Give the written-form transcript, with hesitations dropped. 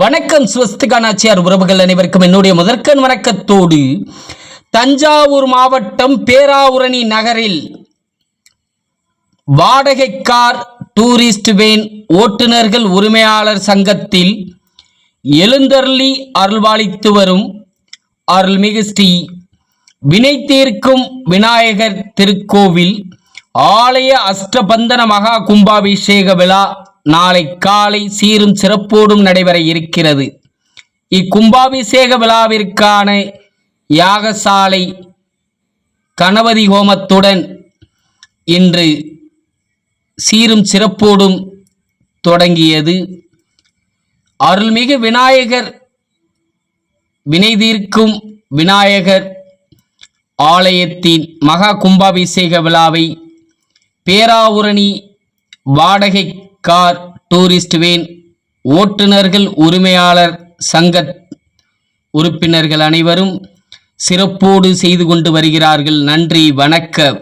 வணக்கம் ஸ்வஸ்திகா நாச்சியார் உறவுகள் அனைவருக்கும் என்னுடைய முதற்கண் வணக்கத்தோடு தஞ்சாவூர் மாவட்டம் பேராவூரணி நகரில் வாடகை கார் டூரிஸ்ட் வேன் ஓட்டுநர்கள் உரிமையாளர் சங்கத்தில் எழுந்தருளி அருள்வாளித்து வரும் அருள்மிகு ஸ்ரீ வினை தீர்க்கும் விநாயகர் திருக்கோவில் ஆலய அஷ்டபந்தன மகா கும்பாபிஷேக விழா நாளை காலை சீரும் சிறப்போடும் நடைபெற இருக்கிறது. இக்கும்பாபிஷேக விழாவிற்கான யாகசாலை கணபதி ஹோமத்துடன் இன்று சீரும் சிறப்போடும் தொடங்கியது. அருள்மிகு விநாயகர் வினை தீர்க்கும் விநாயகர் ஆலயத்தின் மகா கும்பாபிஷேக விழாவை பேராவூரணி வாடகை கார் டூரிஸ்ட் வேன் ஓட்டுநர்கள் உரிமையாளர் சங்க உறுப்பினர்கள் அனைவரும் சிறப்போடு செய்து கொண்டு வருகிறார்கள். நன்றி, வணக்கம்.